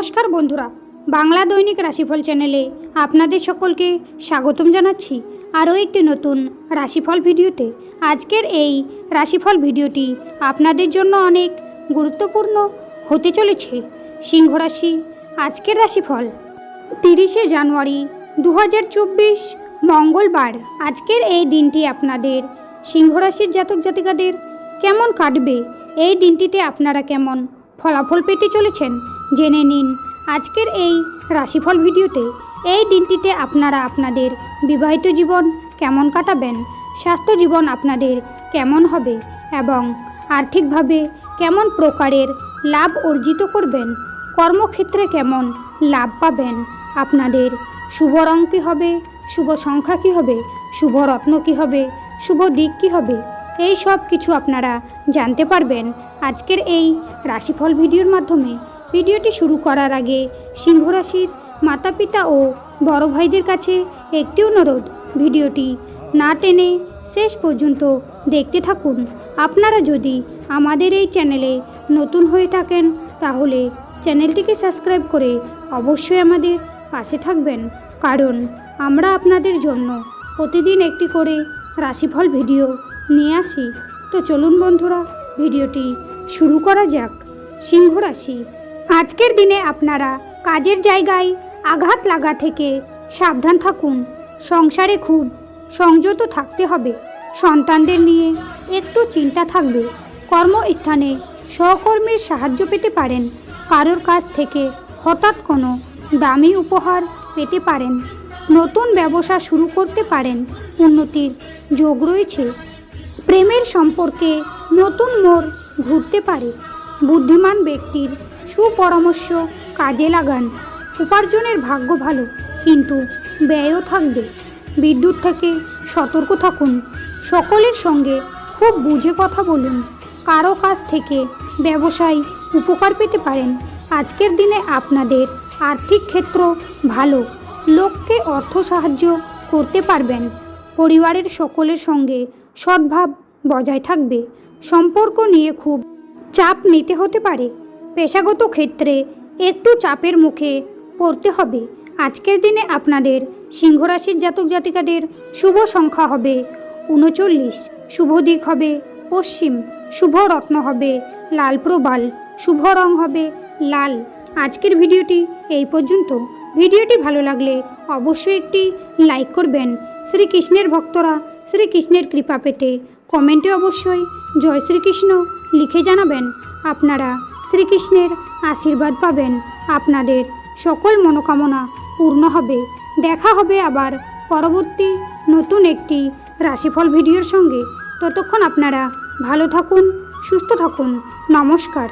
নমস্কার বন্ধুরা, বাংলা দৈনিক রাশিফল চ্যানেলে আপনাদের সকলকে স্বাগতম জানাচ্ছি আরও একটি নতুন রাশিফল ভিডিওতে। আজকের এই রাশিফল ভিডিওটি আপনাদের জন্য অনেক গুরুত্বপূর্ণ হতে চলেছে। সিংহ রাশি আজকের রাশিফল 30শে জানুয়ারি 2024 মঙ্গলবার। আজকের এই দিনটি আপনাদের সিংহ রাশির জাতক জাতিকাদের কেমন কাটবে, এই দিনটিতে আপনারা কেমন ফলাফল পেতে চলেছেন জেনে নিন আজকের এই রাশিফল ভিডিওতে। এই দিনটিতে আপনারা আপনাদের বিবাহিত জীবন কেমন কাটাবেন, স্বাস্থ্য জীবন আপনাদের কেমন হবে এবং আর্থিকভাবে কেমন প্রকারের লাভ অর্জিত করবেন, কর্মক্ষেত্রে কেমন লাভ পাবেন, আপনাদের শুভ রং কী হবে, শুভ সংখ্যা কী হবে, শুভ রত্ন কী হবে, শুভ দিক কী হবে, এই সব কিছু আপনারা জানতে পারবেন আজকের এই রাশিফল ভিডিওর মাধ্যমে। ভিডিওটি শুরু করার আগে সিংহ রাশির মাতা পিতা ও বড় ভাইদের কাছে একটি অনুরোধ, ভিডিওটি না টেনে শেষ পর্যন্ত দেখতে থাকুন। আপনারা যদি আমাদের এই চ্যানেলে নতুন হয়ে থাকেন তাহলে চ্যানেলটিকে সাবস্ক্রাইব করে অবশ্যই আমাদের পাশে থাকবেন, কারণ আমরা আপনাদের জন্য প্রতিদিন একটি করে রাশিফল ভিডিও নিয়ে আসি। তো চলুন বন্ধুরা, ভিডিওটি শুরু করা যাক। সিংহ রাশি আজকের দিনে আপনারা কাজের জায়গায় আঘাত লাগা থেকে সাবধান থাকুন। সংসারে খুব সংযত থাকতে হবে। সন্তানদের নিয়ে একটু চিন্তা থাকবে। কর্মস্থানে সহকর্মীর সাহায্য পেতে পারেন। কারোর কাছ থেকে হঠাৎ কোনো দামি উপহার পেতে পারেন। নতুন ব্যবসা শুরু করতে পারেন। উন্নতির যোগ রয়েছে। প্রেমের সম্পর্কে নতুন মোড় ঘুরতে পারে। বুদ্ধিমান ব্যক্তির সুপরামর্শ কাজে লাগান। উপার্জনের ভাগ্য ভালো, কিন্তু ব্যয়ও থাকবে। বিদ্যুৎ থেকে সতর্ক থাকুন। সকলের সঙ্গে খুব বুঝে কথা বলুন। কারো কাছ থেকে ব্যবসায় উপকার পেতে পারেন। আজকের দিনে আপনাদের আর্থিক ক্ষেত্র ভালো। লোককে অর্থ সাহায্য করতে পারবেন। পরিবারের সকলের সঙ্গে সদ্ভাব বজায় থাকবে। সম্পর্ক নিয়ে খুব চাপ নিতে হতে পারে। পেশাগত ক্ষেত্রে একটু চাপের মুখে পড়তে হবে। আজকের দিনে আপনাদের সিংহ রাশির জাতক জাতিকাদের শুভ সংখ্যা হবে 39, শুভ দিক হবে পশ্চিম, শুভ রত্ন হবে লাল প্রবাল, শুভ রং হবে লাল। আজকের ভিডিওটি এই পর্যন্ত। ভিডিওটি ভালো লাগলে অবশ্যই একটি লাইক করবেন। শ্রীকৃষ্ণের ভক্তরা শ্রীকৃষ্ণের কৃপা পেতে কমেন্টে অবশ্যই জয় শ্রীকৃষ্ণ লিখে জানাবেন। আপনারা শ্রীকৃষ্ণের আশীর্বাদ পাবেন। আপনাদের সকল মনোকামনা পূর্ণ হবে। দেখা হবে আবার পরবর্তী নতুন একটি রাশিফল ভিডিওর সঙ্গে। ততক্ষণ আপনারা ভালো থাকুন, সুস্থ থাকুন। নমস্কার।